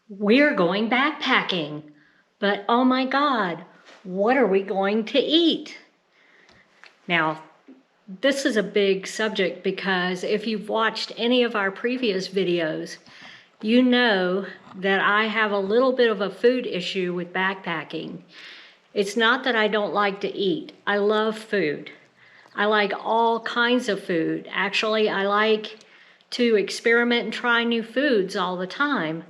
We're going backpacking, but oh my God, what are we going to eat? Now, this is a big subject because if you've watched any of our previous videos, you know that I have a little bit of a food issue with backpacking. It's not that I don't like to eat. I love food. I like all kinds of food. Actually, I like to experiment and try new foods all the time.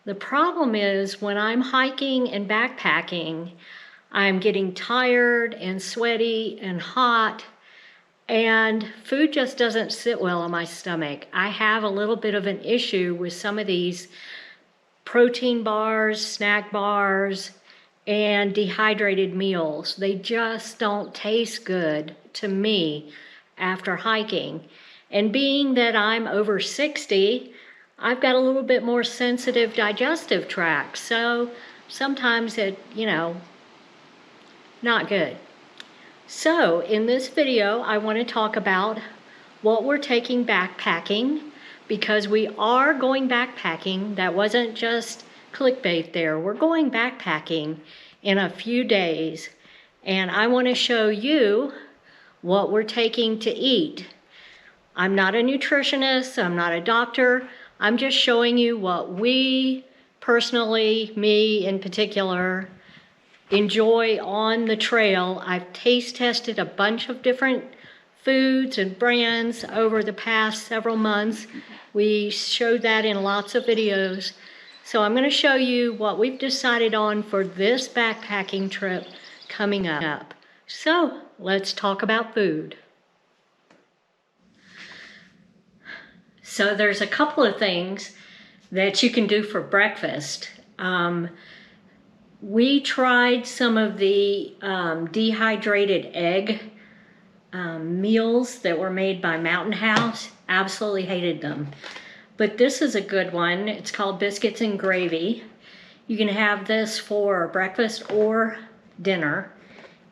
The problem is when I'm hiking and backpacking, I'm getting tired and sweaty and hot, and food just doesn't sit well in my stomach. I have a little bit of an issue with some of these protein bars, snack bars, and dehydrated meals. They just don't taste good to me after hiking. And being that I'm over 60, I've got a little bit more sensitive digestive tract, so sometimes it, not good. So in this video, I want to talk about what we're taking backpacking, because we are going backpacking. That wasn't just clickbait there. We're going backpacking in a few days, and I want to show you what we're taking to eat. I'm not a nutritionist, I'm not a doctor. I'm just showing you what we personally, me in particular, enjoy on the trail. I've taste tested a bunch of different foods and brands over the past several months. We showed that in lots of videos. So I'm going to show you what we've decided on for this backpacking trip coming up. So let's talk about food. So there's a couple of things that you can do for breakfast. We tried some of the dehydrated egg meals that were made by Mountain House. Absolutely hated them. But this is a good one. It's called Biscuits and Gravy. You can have this for breakfast or dinner.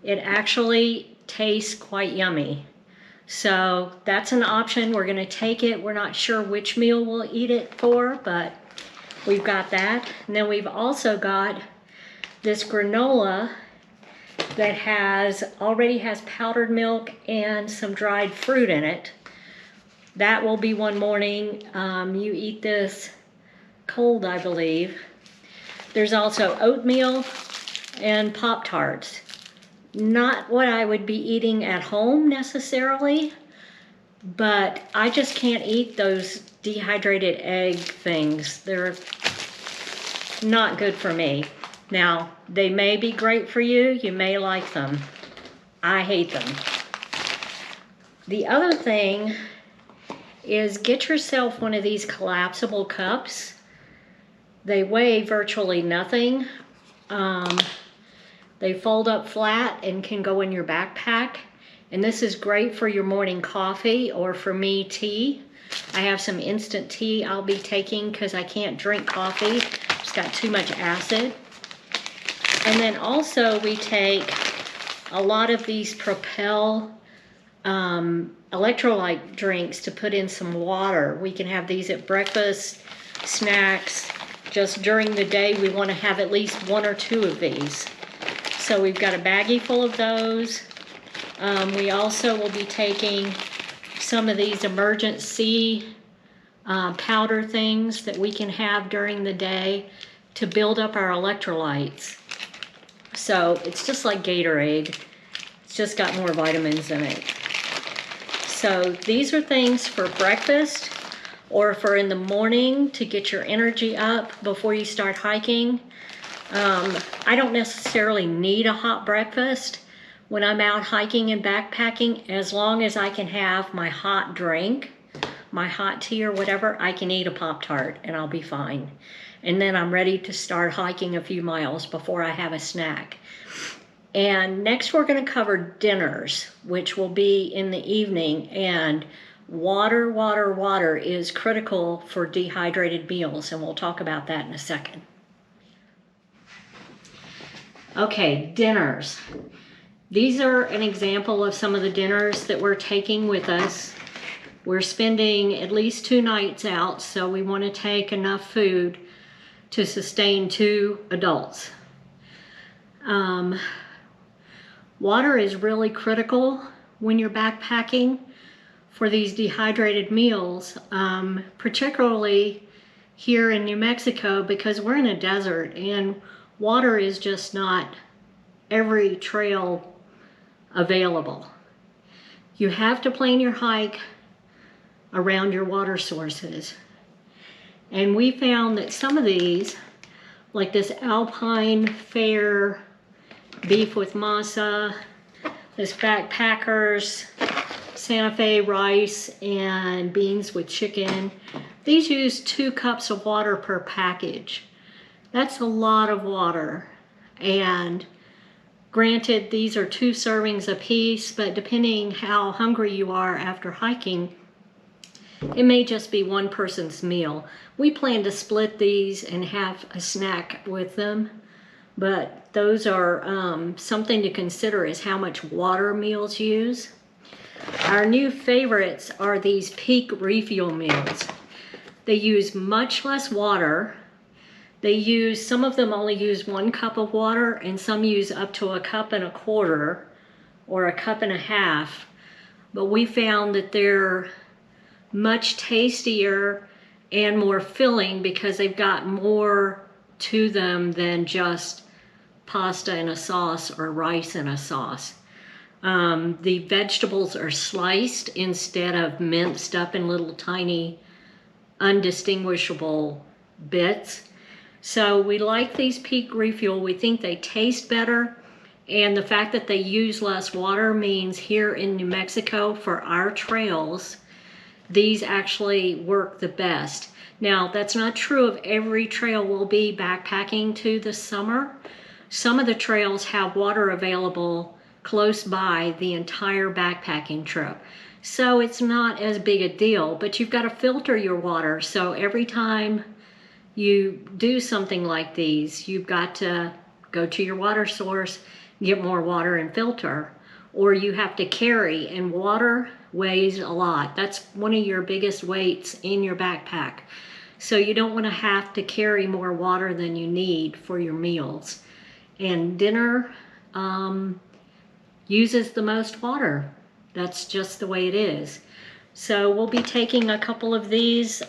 It actually tastes quite yummy. So that's an option. We're gonna take it. We're not sure which meal we'll eat it for, but we've got that. And then we've also got this granola that already has powdered milk and some dried fruit in it. That will be one morning. You eat this cold, I believe. There's also oatmeal and Pop-Tarts. Not what I would be eating at home necessarily, but I just can't eat those dehydrated egg things. They're not good for me. Now, they may be great for you. You may like them. I hate them. The other thing is get yourself one of these collapsible cups. They weigh virtually nothing. They fold up flat and can go in your backpack. And this is great for your morning coffee, or for me, tea. I have some instant tea I'll be taking because I can't drink coffee. It's got too much acid. And then also we take a lot of these Propel electrolyte drinks to put in some water. We can have these at breakfast, snacks. Just during the day, we want to have at least one or two of these. So we've got a baggie full of those. We also will be taking some of these emergency powder things that we can have during the day to build up our electrolytes. So it's just like Gatorade. It's just got more vitamins in it. So these are things for breakfast or for in the morning to get your energy up before you start hiking. I don't necessarily need a hot breakfast when I'm out hiking and backpacking. As long as I can have my hot drink, my hot tea or whatever, I can eat a Pop-Tart and I'll be fine. And then I'm ready to start hiking a few miles before I have a snack. And next we're going to cover dinners, which will be in the evening. And water, water, water is critical for dehydrated meals, and we'll talk about that in a second. Okay, dinners. These are an example of some of the dinners that we're taking with us. We're spending at least 2 nights out, so we want to take enough food to sustain 2 adults. Water is really critical when you're backpacking for these dehydrated meals, particularly here in New Mexico, because we're in a desert and water is just not every trail available. You have to plan your hike around your water sources. And we found that some of these, like this Alpine Fare beef with masa, this Backpackers Santa Fe rice and beans with chicken, these use 2 cups of water per package. That's a lot of water. And granted, these are 2 servings apiece, but depending how hungry you are after hiking, it may just be one person's meal. We plan to split these and have a snack with them, but those are something to consider, is how much water meals use. Our new favorites are these Peak Refuel meals. They use much less water. Some of them only use 1 cup of water, and some use up to 1.25 cups or 1.5 cups. But we found that they're much tastier and more filling because they've got more to them than just pasta in a sauce or rice in a sauce. The vegetables are sliced instead of minced up in little tiny undistinguishable bits. So we like these Peak Refuel. We think they taste better, and the fact that they use less water means here in New Mexico for our trails, these actually work the best. Now, that's not true of every trail we'll be backpacking to this summer. Some of the trails have water available close by the entire backpacking trip. So it's not as big a deal, but you've got to filter your water. So every time you do something like these, you've got to go to your water source, get more water and filter, or you have to carry, and water weighs a lot. That's one of your biggest weights in your backpack. So you don't want to have to carry more water than you need for your meals. And dinner uses the most water. That's just the way it is. So we'll be taking a couple of these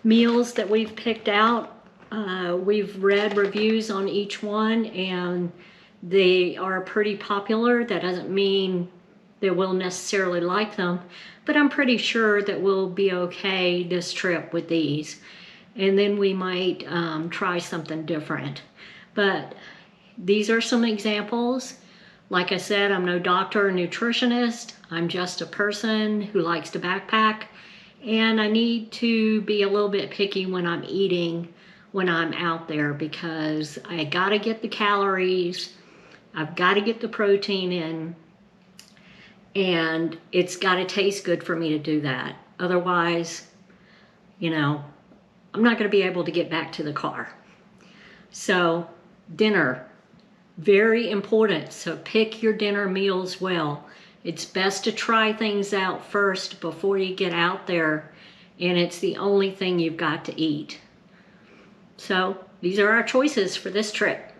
meals that we've picked out. We've read reviews on each one, and they are pretty popular. That doesn't mean that we'll necessarily like them, but I'm pretty sure that we'll be okay this trip with these. And then we might try something different. But these are some examples. Like I said, I'm no doctor or nutritionist. I'm just a person who likes to backpack. And I need to be a little bit picky when I'm eating when I'm out there, because I gotta get the calories, I've gotta get the protein in, and it's gotta taste good for me to do that. Otherwise, you know, I'm not gonna be able to get back to the car. So, dinner, very important. So pick your dinner meals well. It's best to try things out first before you get out there, and it's the only thing you've got to eat. So these are our choices for this trip.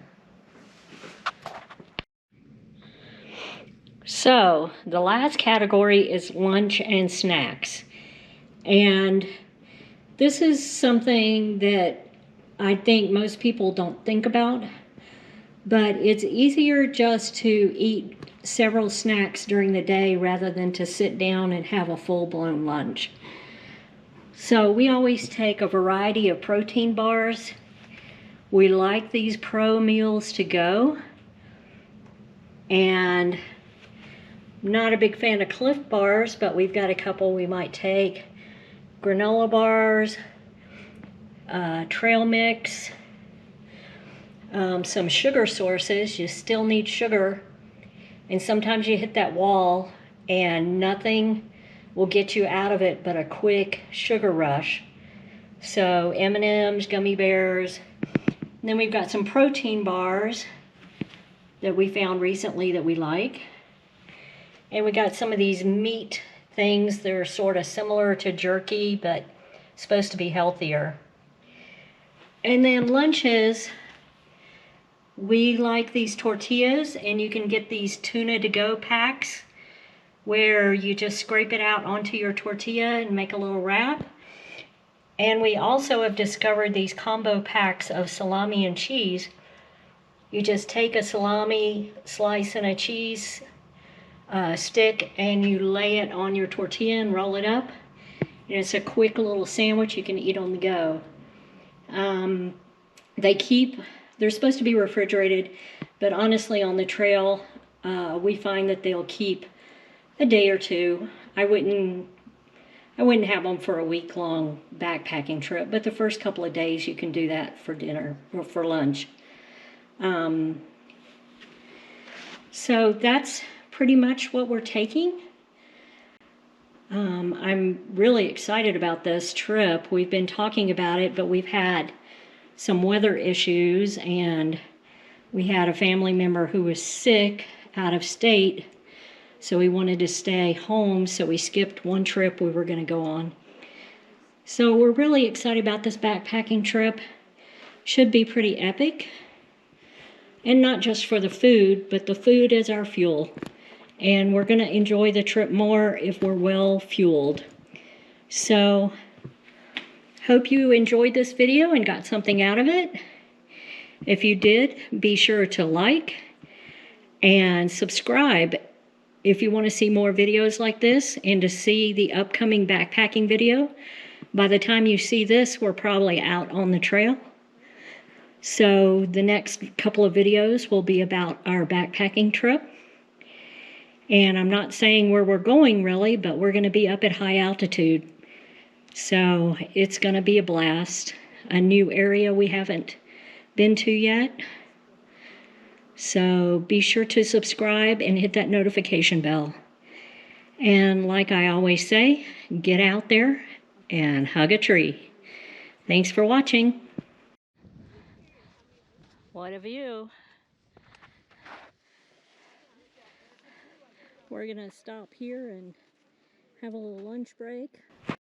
So the last category is lunch and snacks. And this is something that I think most people don't think about, but it's easier just to eat several snacks during the day rather than to sit down and have a full-blown lunch. So we always take a variety of protein bars. We like these Pro Meals to Go, and not a big fan of Clif bars, but we've got a couple we might take. Granola bars, trail mix, some sugar sources. You still need sugar, and sometimes you hit that wall and nothing will get you out of it but a quick sugar rush. So M&Ms, gummy bears. And then we've got some protein bars that we found recently that we like. And we got some of these meat things. They're sort of similar to jerky, but supposed to be healthier. And then lunches, we like these tortillas, and you can get these tuna to go packs where you just scrape it out onto your tortilla and make a little wrap. And we also have discovered these combo packs of salami and cheese. You just take a salami slice and a cheese stick, and you lay it on your tortilla and roll it up. And it's a quick little sandwich you can eat on the go. They're supposed to be refrigerated, but honestly on the trail, we find that they'll keep a day or two. I wouldn't have them for a week-long backpacking trip, but the first couple of days you can do that for dinner or for lunch. So that's pretty much what we're taking. I'm really excited about this trip. We've been talking about it, but we've had some weather issues, and we had a family member who was sick out of state, so we wanted to stay home, so we skipped one trip we were going to go on. So we're really excited about this backpacking trip. Should be pretty epic. And not just for the food, but the food is our fuel. And we're going to enjoy the trip more if we're well fueled. So, hope you enjoyed this video and got something out of it. If you did, be sure to like and subscribe if you want to see more videos like this and to see the upcoming backpacking video. By the time you see this, we're probably out on the trail. So the next couple of videos will be about our backpacking trip. And I'm not saying where we're going really, but we're going to be up at high altitude. So it's going to be a blast. A new area we haven't been to yet. So be sure to subscribe and hit that notification bell. And like I always say, get out there and hug a tree. Thanks for watching. What a view. We're going to stop here and have a little lunch break.